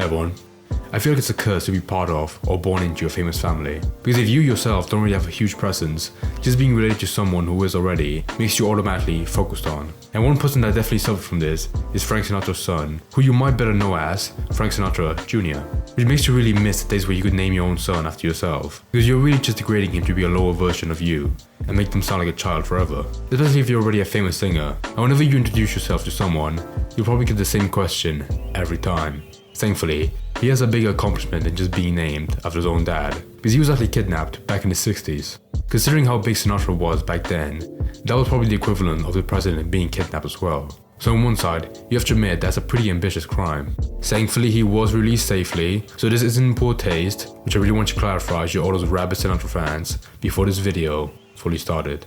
Hey everyone. I feel like it's a curse to be part of or born into a famous family. Because if you yourself don't really have a huge presence, just being related to someone who is already makes you automatically focused on. And one person that definitely suffered from this is Frank Sinatra's son, who you might better know as Frank Sinatra Jr. Which makes you really miss the days where you could name your own son after yourself. Because you're really just degrading him to be a lower version of you and make them sound like a child forever. Especially if you're already a famous singer. And whenever you introduce yourself to someone, you'll probably get the same question every time. Thankfully, he has a bigger accomplishment than just being named after his own dad, because he was actually kidnapped back in the 60s. Considering how big Sinatra was back then, that was probably the equivalent of the president being kidnapped as well. So on one side, you have to admit that's a pretty ambitious crime. Thankfully, he was released safely, so this isn't in poor taste, which I really want to clarify to all those rabid Sinatra fans before this video fully started.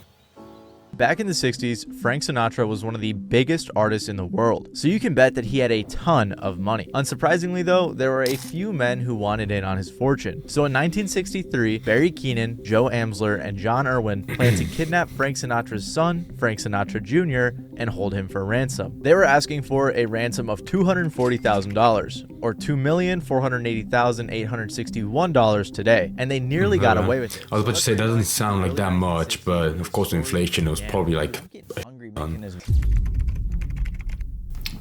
Back in the 60s, Frank Sinatra was one of the biggest artists in the world, so you can bet that he had a ton of money. Unsurprisingly though, there were a few men who wanted in on his fortune. So in 1963, Barry Keenan, Joe Amsler, and John Irwin planned to kidnap Frank Sinatra's son, Frank Sinatra Jr., and hold him for ransom. They were asking for a ransom of $240,000, or $2,480,861 today, and they nearly got away with it. I was about to say, that doesn't sound like that much, but of course with inflation it was probably like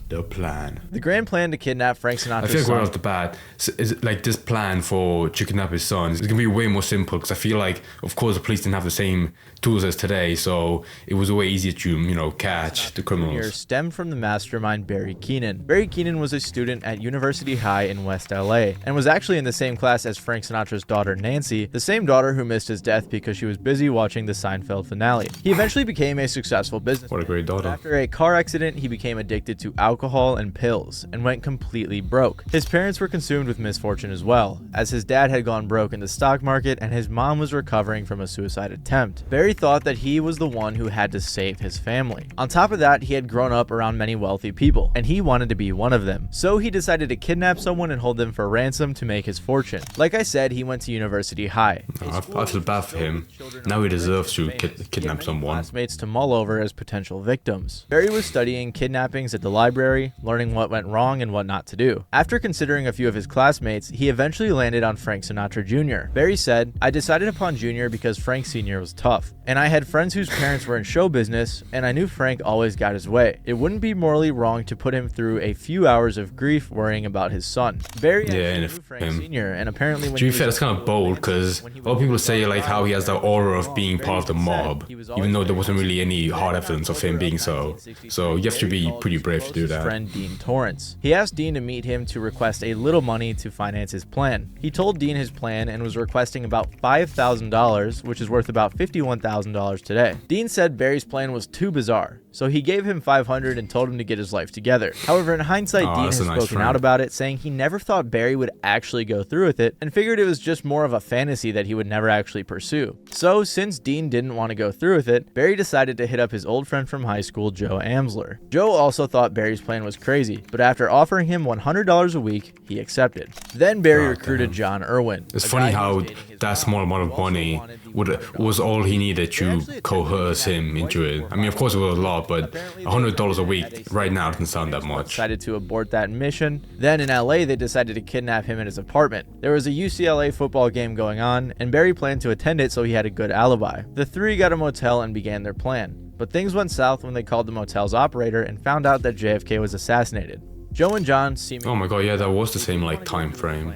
the plan. The grand plan to kidnap Frank Sinatra's I feel like son. right off the bat, is it like this plan to kidnap his son is gonna be way more simple, because I feel like, of course, the police didn't have the same tools as today, so it was way easier to, catch the criminals. Stemmed from the mastermind Barry Keenan. Barry Keenan was a student at University High in West LA and was actually in the same class as Frank Sinatra's daughter Nancy, the same daughter who missed his death because she was busy watching the Seinfeld finale. He eventually became a successful businessman. What a great daughter. After a car accident, he became addicted to alcohol and pills and went completely broke. His parents were consumed with misfortune as well, as his dad had gone broke in the stock market and his mom was recovering from a suicide attempt. Barry thought that he was the one who had to save his family. On top of that, he had grown up around many wealthy people, and he wanted to be one of them. So he decided to kidnap someone and hold them for ransom to make his fortune. Like I said, he went to University High. I feel bad for him. Now he deserves to kidnap someone. Classmates to mull over as potential victims. Barry was studying kidnappings at the library, learning what went wrong and what not to do. After considering a few of his classmates, he eventually landed on Frank Sinatra Jr. Barry said, "I decided upon Jr. because Frank Sr. was tough, and I had friends whose parents were in show business, and I knew Frank always got his way. It wouldn't be morally wrong to put him through a few hours of grief worrying about his son." Barry knew Frank Sr., and apparently when to be fair, that's kind of bold, because a lot of people say like how he has the aura of being part of the mob, even though there wasn't really any hard evidence of him being so. So you have to be pretty brave to do that. Friend Dean Torrance. He asked Dean to meet him to request a little money to finance his plan. He told Dean his plan and was requesting about $5,000, which is worth about $51,000 today. Dean said Barry's plan was too bizarre, so he gave him $500 and told him to get his life together. However, in hindsight, Dean has spoken out about it, saying he never thought Barry would actually go through with it and figured it was just more of a fantasy that he would never actually pursue. So, since Dean didn't want to go through with it, Barry decided to hit up his old friend from high school, Joe Amsler. Joe also thought Barry's plan was crazy, but after offering him $100 a week, he accepted. Then Barry recruited John Irwin. It's funny how that small amount of money was all he needed to coerce him into it. I mean, of course it was a lot, but $100 a week right now doesn't sound that much. Decided to abort that mission. Then in LA, they decided to kidnap him in his apartment. There was a UCLA football game going on, and Barry planned to attend it so he had a good alibi. The three got a motel and began their plan. But things went south when they called the motel's operator and found out that JFK was assassinated. Joe and John seemed— oh my god, yeah, that was the same time frame.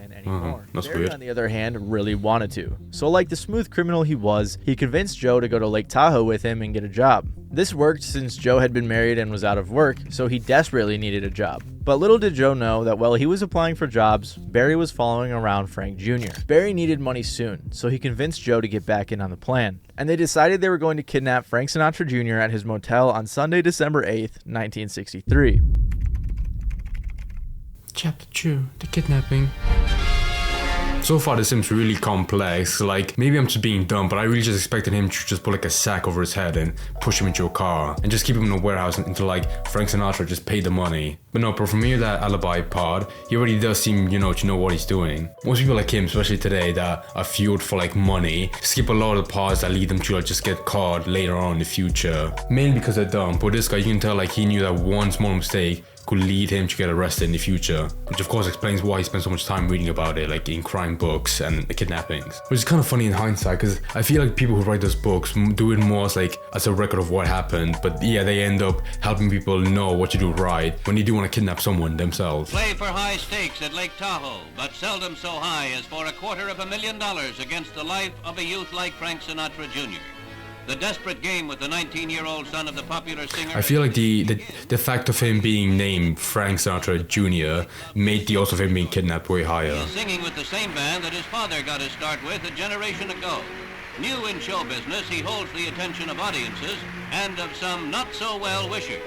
That's Barry, weird. on the other hand, really wanted to. So like the smooth criminal he was, he convinced Joe to go to Lake Tahoe with him and get a job. This worked since Joe had been married and was out of work, so he desperately needed a job. But little did Joe know that while he was applying for jobs, Barry was following around Frank Jr. Barry needed money soon, so he convinced Joe to get back in on the plan. And they decided they were going to kidnap Frank Sinatra Jr. at his motel on Sunday, December 8th, 1963. Chapter 2, the kidnapping. So far this seems really complex, like maybe I'm just being dumb, but I really just expected him to just put like a sack over his head and push him into a car and just keep him in a warehouse until like Frank Sinatra just paid the money. But no, but from here that alibi part, he already does seem, to know what he's doing. Most people like him, especially today, that are fueled for like money, skip a lot of the parts that lead them to like just get caught later on in the future. Mainly because they're dumb, but this guy, you can tell like he knew that one small mistake could lead him to get arrested in the future, which of course explains why he spent so much time reading about it, like in crime books and kidnappings. Which is kind of funny in hindsight, because I feel like people who write those books do it more as a record of what happened, but yeah, they end up helping people know what to do right when you do want to kidnap someone themselves. Play for high stakes at Lake Tahoe, but seldom so high as for $250,000 against the life of a youth like Frank Sinatra Jr. The desperate game with the 19-year-old son of the popular singer. I feel like the fact of him being named Frank Sinatra Jr. made the odds of him being kidnapped way higher. He's singing with the same band that his father got his start with a generation ago. New in show business, he holds the attention of audiences and of some not-so-well wishers.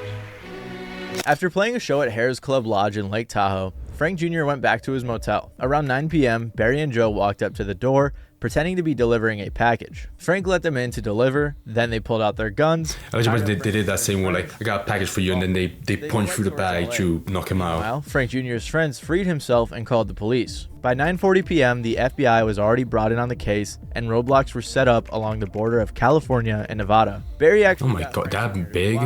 After playing a show at Harrah's Club Lodge in Lake Tahoe, Frank Jr. went back to his motel. Around 9 p.m., Barry and Joe walked up to the door, pretending to be delivering a package. Frank let them in to deliver, then they pulled out their guns. I was about they did that same one, like, I got a package for you, and then they punch through the bag to knock him out. Meanwhile, Frank Jr.'s friends freed himself and called the police. By 9:40 p.m., the FBI was already brought in on the case, and roadblocks were set up along the border of California and Nevada. Barry actually oh my god, that big?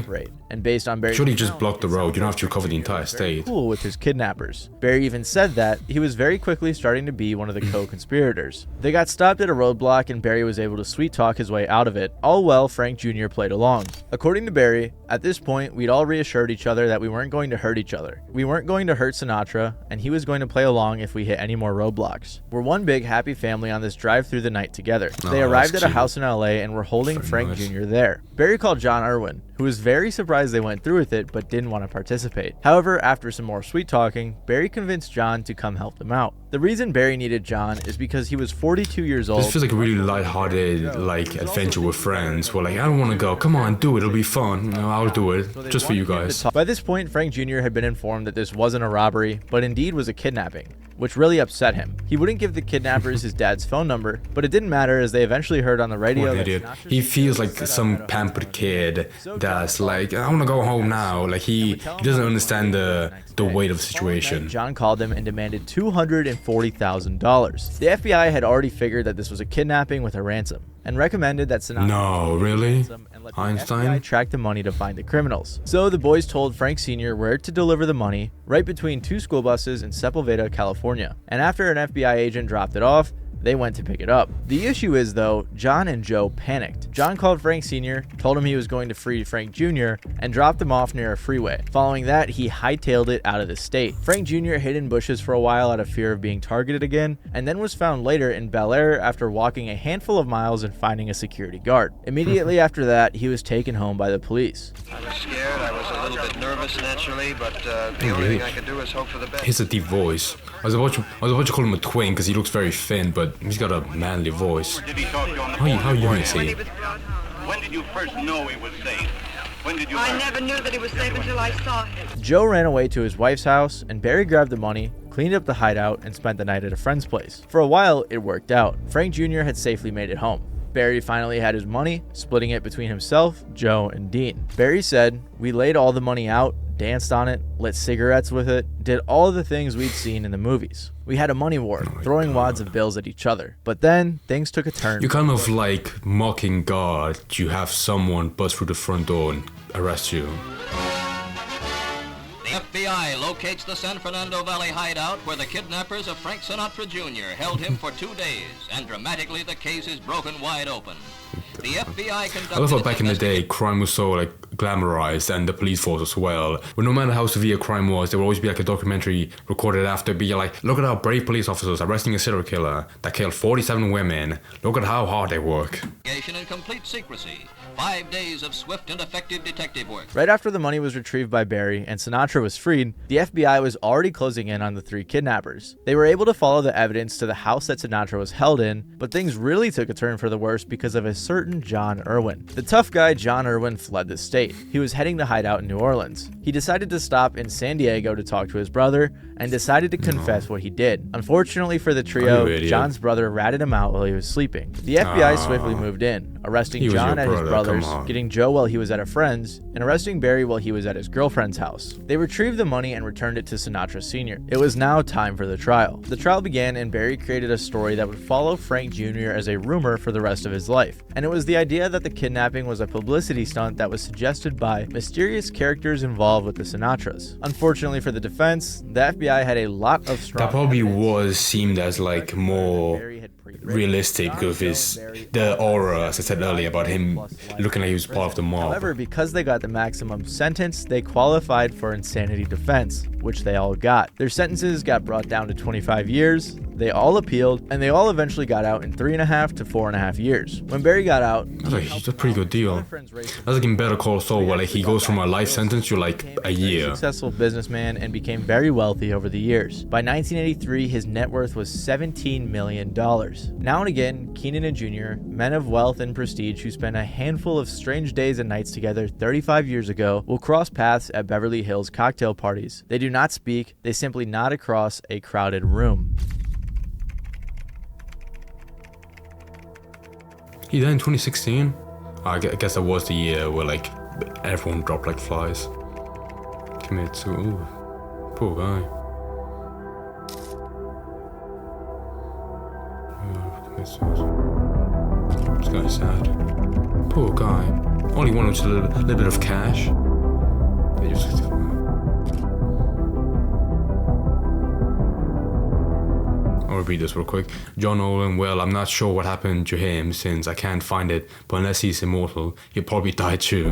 And based on Barry's surely just block the road, you don't have to cover the entire state. Cool with his kidnappers. Barry even said that he was very quickly starting to be one of the co-conspirators. They got stopped at a roadblock and Barry was able to sweet talk his way out of it. All well, Frank Jr. played along. According to Barry, at this point, we'd all reassured each other that we weren't going to hurt each other. We weren't going to hurt Sinatra, and he was going to play along if we hit any more roadblocks. We're one big happy family on this drive through the night together. They arrived at a house in LA and were holding Frank Jr. there. Barry called John Irwin, who was very surprised they went through with it but didn't want to participate. However, after some more sweet talking, Barry convinced John to come help them out. The reason Barry needed John is because he was 42 years old. This feels like a really light-hearted, like, adventure with friends. We're like, I don't want to go. Come on, do it. It'll be fun. No, I'll do it. Just for you guys. By this point, Frank Jr. had been informed that this wasn't a robbery, but indeed was a kidnapping, which really upset him. He wouldn't give the kidnappers his dad's phone number, but it didn't matter as they eventually heard on the radio. What an idiot. He feels like some pampered kid that's like, I want to go home now. Like he doesn't understand the weight of the situation. John called him and demanded $240,000. The FBI had already figured that this was a kidnapping with a ransom and recommended that Sinatra. No, really? Einstein? FBI track the money to find the criminals. So the boys told Frank Sr. where to deliver the money, right between two school buses in Sepulveda, California. And after an FBI agent dropped it off, they went to pick it up. The issue is, though, John and Joe panicked. John called Frank Sr., told him he was going to free Frank Jr., and dropped him off near a freeway. Following that, he hightailed it out of the state. Frank Jr. hid in bushes for a while out of fear of being targeted again, and then was found later in Bel Air after walking a handful of miles and finding a security guard. Immediately after that, he was taken home by the police. I was scared, I was a little bit nervous naturally, but the only thing I could do is hope for the best. He has a deep voice. I was about to call him a twin because he looks very thin, but he's got a manly voice. How young is he? When did you first know he was safe? When did you I never knew that he was safe until I saw him. Joe ran away to his wife's house, and Barry grabbed the money, cleaned up the hideout, and spent the night at a friend's place. For a while, it worked out. Frank Jr. had safely made it home. Barry finally had his money, splitting it between himself, Joe, and Dean. Barry said, "We laid all the money out, danced on it, lit cigarettes with it, did all the things we'd seen in the movies. We had a money war, throwing wads of bills at each other. But then, things took a turn." You're kind of like mocking God. You have someone bust through the front door and arrest you. The FBI locates the San Fernando Valley hideout where the kidnappers of Frank Sinatra Jr. held him for 2 days, and dramatically the case is broken wide open. The FBI conducted... I love how back in the day, crime was so like glamorized, and the police force as well. But no matter how severe crime was, there would always be like a documentary recorded after, be like, look at how brave police officers arresting a serial killer that killed 47 women. Look at how hard they work. In complete secrecy. 5 days of swift and effective detective work. Right after the money was retrieved by Barry and Sinatra was freed, the FBI was already closing in on the 3 kidnappers. They were able to follow the evidence to the house that Sinatra was held in, but things really took a turn for the worse because of a certain John Irwin. The tough guy John Irwin fled the state. He was heading to hide out in New Orleans. He decided to stop in San Diego to talk to his brother and decided to confess what he did. Unfortunately for the trio, You idiot. John's brother ratted him out while he was sleeping. The FBI swiftly moved in, arresting He was John your at his brother, come brother's, on. getting Joe while he was at a friend's, and arresting Barry while he was at his girlfriend's house. They retrieved the money and returned it to Sinatra Sr. It was now time for the trial. The trial began, and Barry created a story that would follow Frank Jr. as a rumor for the rest of his life. And it was the idea that the kidnapping was a publicity stunt that was suggested by mysterious characters involved with the Sinatras. Unfortunately for the defense, the FBI had a lot of strong That probably evidence. seemed as like more Barry had pre-written. realistic because of the aura, as I said earlier, about him looking like he was part of the mob. However, because they got the maximum sentence, they qualified for insanity defense, which they all got. Their sentences got brought down to 25 years, they all appealed, and they all eventually got out in 3.5 to 4.5 years. When Barry got out, That's a pretty good deal. That's like in Better Call Saul, where like he goes from a life sentence to like a year. successful businessman and became very wealthy over the years. By 1983, his net worth was $17 million. Now and again, Keenan and Jr., men of wealth and prestige who spent a handful of strange days and nights together 35 years ago, will cross paths at Beverly Hills cocktail parties. They do not speak, they simply nod across a crowded room. He died in 2016. I guess that was the year where like everyone dropped like flies. Committed to, ooh, poor guy. Committed suicide. This guy's sad. Poor guy. Only wanted just a little bit of cash. They just. I'll read this real quick. John Nolan, well, I'm not sure what happened to him since I can't find it, but unless he's immortal, he'll probably die too.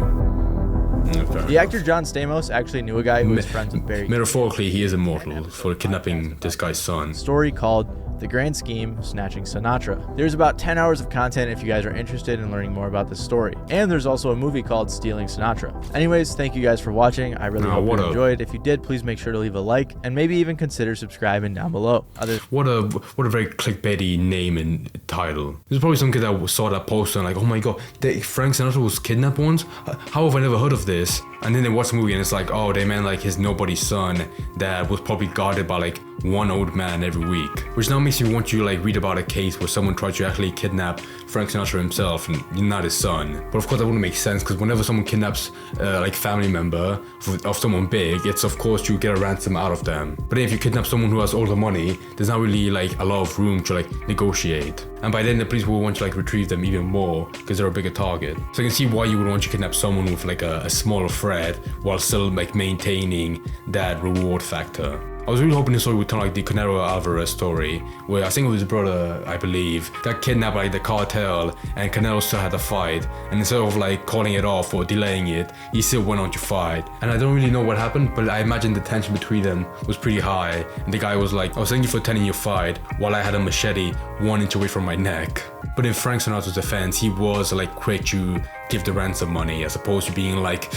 The actor John Stamos actually knew a guy who was friends with Barry. Metaphorically, he is immortal for kidnapping this guy's son. Story called The Grand Scheme, Snatching Sinatra. There's about 10 hours of content if you guys are interested in learning more about this story. And there's also a movie called Stealing Sinatra. Anyways, thank you guys for watching. I really hope you enjoyed. If you did, please make sure to leave a like and maybe even consider subscribing down below. What a very clickbaity name and title. There's probably some kid that saw that poster and like, oh my god, Frank Sinatra was kidnapped once? How have I never heard of this? And then they watch the movie and it's like, oh, they meant like his nobody's son that was probably guarded by like one old man every week. Which now makes me want you to like read about a case where someone tried to actually kidnap Frank Sinatra himself and not his son. But of course that wouldn't make sense because whenever someone kidnaps like family member of someone big, it's of course you get a ransom out of them. But then if you kidnap someone who has all the money, there's not really like a lot of room to like negotiate. And by then the police will want to like retrieve them even more because they're a bigger target. So I can see why you would want to kidnap someone with like a smaller threat while still like maintaining that reward factor. I was really hoping this story would turn like the Canelo Alvarez story, where I think it was his brother, I believe, got kidnapped by the cartel and Canelo still had to fight. And instead of like calling it off or delaying it, he still went on to fight. And I don't really know what happened, but I imagine the tension between them was pretty high. And the guy was like, I was thank you for attending your fight while I had a machete 1 inch away from my neck. But in Frank Sinatra's defense, he was like quick to give the ransom money as opposed to being like,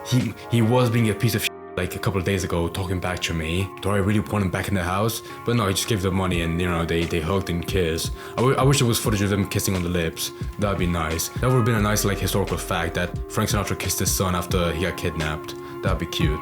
he was being a piece of shit like a couple of days ago talking back to me. Do I really want him back in the house? But no, he just gave the money and you know they hugged and kissed. I wish there was footage of them kissing on the lips. That'd be nice. That would have been a nice like historical fact that Frank Sinatra kissed his son after he got kidnapped. That'd be cute.